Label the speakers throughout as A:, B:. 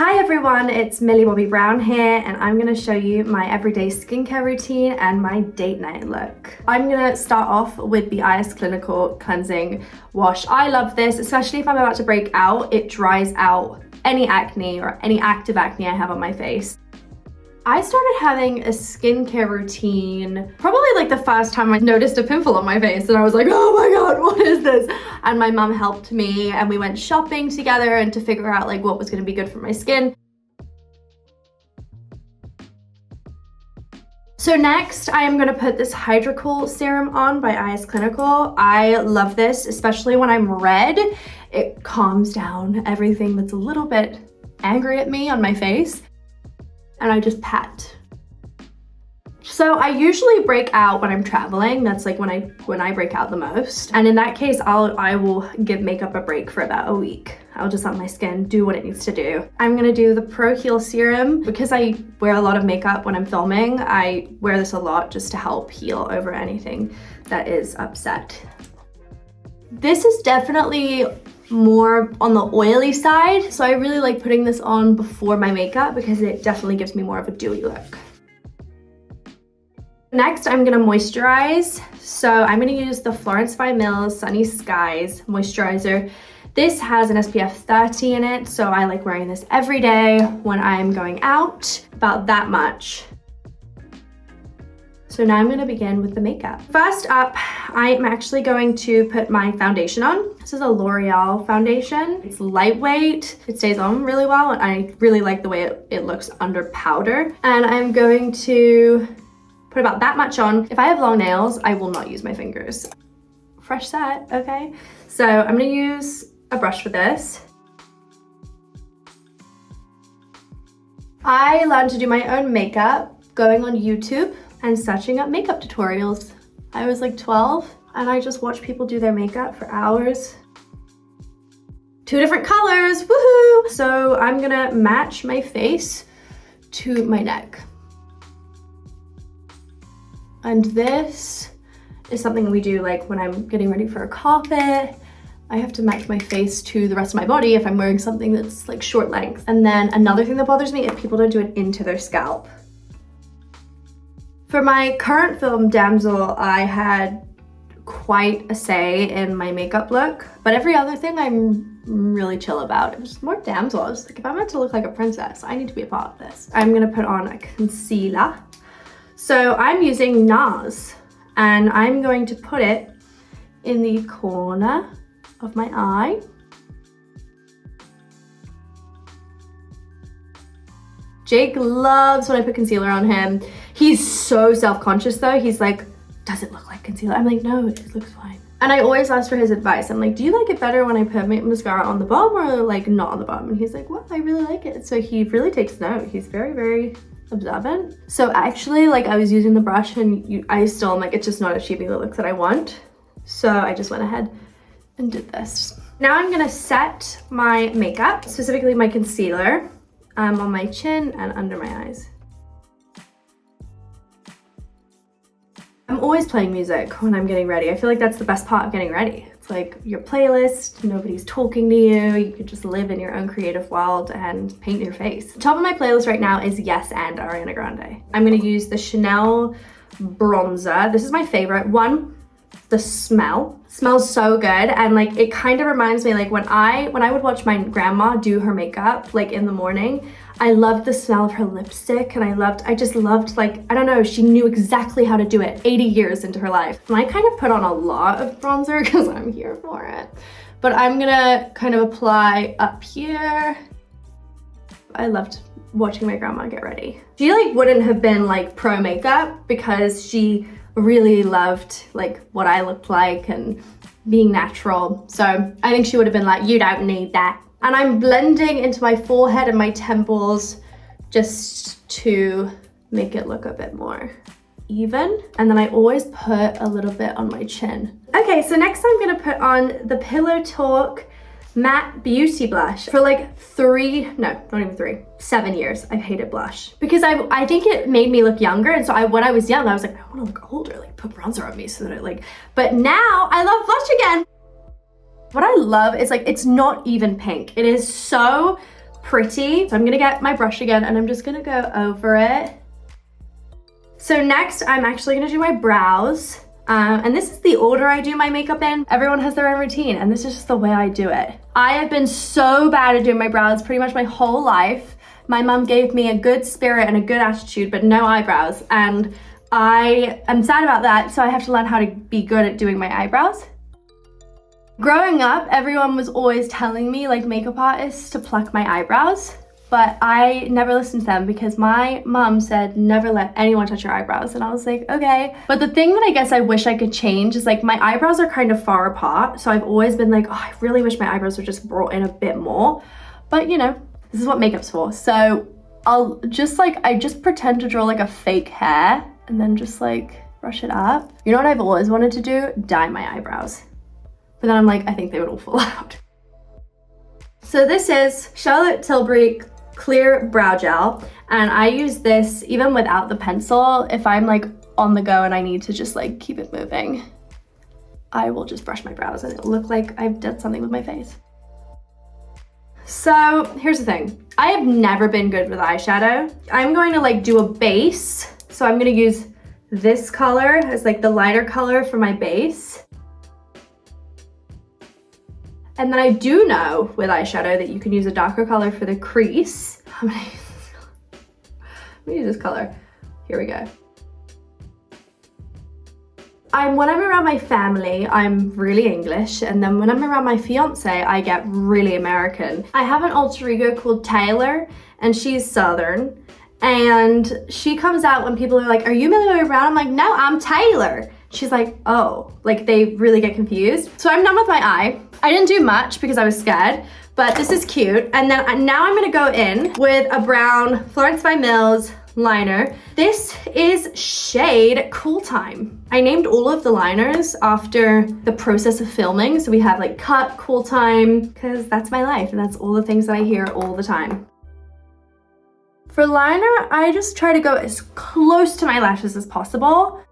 A: Hi everyone, it's Millie Bobby Brown here, and I'm gonna show you my everyday skincare routine and my date night look. I'm gonna start off with the IS Clinical Cleansing Wash. I love this, especially if I'm about to break out. It dries out any acne or any active acne I have on my face. I started having a skincare routine probably like the first time I noticed a pimple on my face, and I was like, oh my god, what is this? And my mom helped me and we went shopping together and to figure out like what was going to be good for my skin. So next I am going to put this Hydrocool serum on by IS Clinical. I love this, especially when I'm red. It calms down everything that's a little bit angry at me on my face. And I just pat. So I usually break out when I'm traveling. That's like when I break out the most. And in that case, I will give makeup a break for about a week. I'll just let my skin do what it needs to do. I'm gonna do the Pro Heal Serum. Because I wear a lot of makeup when I'm filming, I wear this a lot just to help heal over anything that is upset. This is definitely more on the oily side, so I really like putting this on before my makeup because it definitely gives me more of a dewy look. Next, I'm gonna moisturize. So I'm gonna use the Florence by Mills Sunny Skies moisturizer. This has an SPF 30 in it, so I like wearing this every day when I'm going out, about that much. So now I'm gonna begin with the makeup. First up, I am actually going to put my foundation on. This is a L'Oreal foundation. It's lightweight, it stays on really well, and I really like the way it looks under powder. And I'm going to put about that much on. If I have long nails, I will not use my fingers. Fresh set, okay? So I'm gonna use a brush for this. I learned to do my own makeup going on YouTube and searching up makeup tutorials. I was like 12 and I just watched people do their makeup for hours. 2 different colors, woohoo! So I'm gonna match my face to my neck. And this is something we do like when I'm getting ready for a carpet. I have to match my face to the rest of my body if I'm wearing something that's like short length. And then another thing that bothers me if people don't do it into their scalp. For my current film, Damsel, I had quite a say in my makeup look, but every other thing I'm really chill about. It was more Damsel. I was like, if I'm meant to look like a princess, I need to be a part of this. I'm gonna put on a concealer. So I'm using NARS, and I'm going to put it in the corner of my eye. Jake loves when I put concealer on him. He's so self-conscious though. He's like, does it look like concealer? I'm like, no, it looks fine. And I always ask for his advice. I'm like, do you like it better when I put mascara on the bottom or like not on the bottom? And he's like, well, I really like it. So he really takes note. He's very, very observant. So actually, like I was using the brush and I still am like, it's just not achieving the look that I want. So I just went ahead and did this. Now I'm gonna set my makeup, specifically my concealer, on my chin and under my eyes. I'm always playing music when I'm getting ready. I feel like that's the best part of getting ready. It's like your playlist, nobody's talking to you. You could just live in your own creative world and paint your face. The top of my playlist right now is Yes and Ariana Grande. I'm gonna use the Chanel bronzer. This is my favorite one. The smell smells so good, and like it kind of reminds me like when I would watch my grandma do her makeup like in the morning. I loved the smell of her lipstick, and I just loved like, I don't know, she knew exactly how to do it 80 years into her life. And I kind of put on a lot of bronzer because I'm here for it, but I'm gonna kind of apply up here. I loved watching my grandma get ready. She like wouldn't have been like pro makeup because she really loved like what I looked like and being natural. So I think she would have been like, you don't need that. And I'm blending into my forehead and my temples just to make it look a bit more even. And then I always put a little bit on my chin. Okay, so next I'm gonna put on the Pillow Talk Matte Beauty Blush. For like 7 years, I've hated blush because I think it made me look younger. And so when I was young, I was like, I want to look older, like put bronzer on me so that it like, but now I love blush again. What I love is like, it's not even pink. It is so pretty. So I'm gonna get my brush again and I'm just gonna go over it. So next, I'm actually gonna do my brows. And this is the order I do my makeup in. Everyone has their own routine and this is just the way I do it. I have been so bad at doing my brows pretty much my whole life. My mom gave me a good spirit and a good attitude, but no eyebrows. And I am sad about that, so I have to learn how to be good at doing my eyebrows. Growing up, everyone was always telling me, like makeup artists, to pluck my eyebrows. But I never listened to them because my mom said never let anyone touch your eyebrows, and I was like, okay. But the thing that I guess I wish I could change is like my eyebrows are kind of far apart, so I've always been like, oh, I really wish my eyebrows were just brought in a bit more. But you know, this is what makeup's for. So I'll just like, I just pretend to draw like a fake hair and then just like brush it up. You know what I've always wanted to do? Dye my eyebrows. But then I'm like, I think they would all fall out. So this is Charlotte Tilbury Clear Brow Gel, and I use this even without the pencil. If I'm like on the go and I need to just like keep it moving, I will just brush my brows and it'll look like I've done something with my face. So here's the thing. I have never been good with eyeshadow. I'm going to like do a base. So I'm gonna use this color as like the lighter color for my base. And then I do know with eyeshadow that you can use a darker color for the crease. I'm gonna use this color. Here we go. When I'm around my family, I'm really English, and then when I'm around my fiance, I get really American. I have an alter ego called Taylor, and she's Southern, and she comes out when people are like, are you Millie Bobby Brown? I'm like, no, I'm Taylor. She's like, oh, like they really get confused. So I'm done with my eye. I didn't do much because I was scared, but this is cute. And then now I'm gonna go in with a brown Florence by Mills liner. This is shade Cool Time. I named all of the liners after the process of filming. So we have like cut, Cool Time, because that's my life and that's all the things that I hear all the time. For liner, I just try to go as close to my lashes as possible.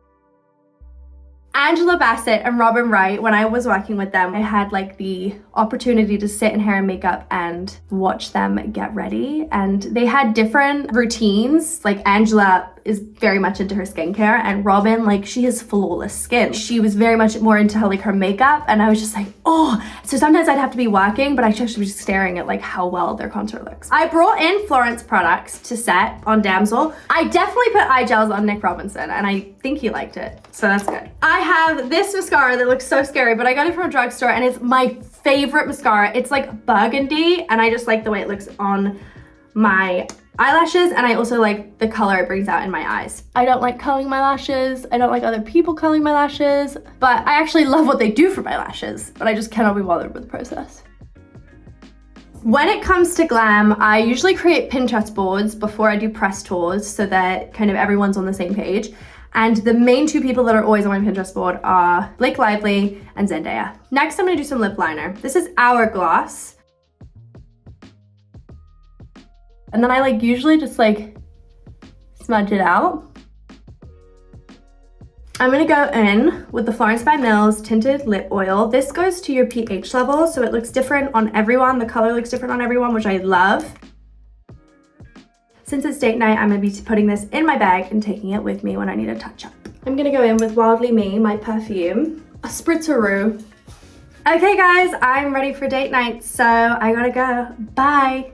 A: Angela Bassett and Robin Wright, when I was working with them, I had like the opportunity to sit in hair and makeup and watch them get ready. And they had different routines. Like Angela is very much into her skincare, and Robin, like she has flawless skin. She was very much more into her makeup, and I was just like, oh. So sometimes I'd have to be working, but I should be just staring at like how well their contour looks. I brought in Florence products to set on Damsel. I definitely put eye gels on Nick Robinson, and I think he liked it, so that's good. I have this mascara that looks so scary, but I got it from a drugstore, and it's my favorite mascara. It's like burgundy, and I just like the way it looks on my eyelashes, and I also like the color it brings out in my eyes. I don't like coloring my lashes. I don't like other people coloring my lashes, but I actually love what they do for my lashes, but I just cannot be bothered with the process. When it comes to glam, I usually create Pinterest boards before I do press tours so that kind of everyone's on the same page. And the main two people that are always on my Pinterest board are Blake Lively and Zendaya. Next, I'm gonna do some lip liner. This is Hourglass. And then I like usually just like smudge it out. I'm gonna go in with the Florence by Mills Tinted Lip Oil. This goes to your pH level, so it looks different on everyone. The color looks different on everyone, which I love. Since it's date night, I'm gonna be putting this in my bag and taking it with me when I need a touch up. I'm gonna go in with Wildly Me, my perfume, a spritzeroo. Okay guys, I'm ready for date night, so I gotta go. Bye.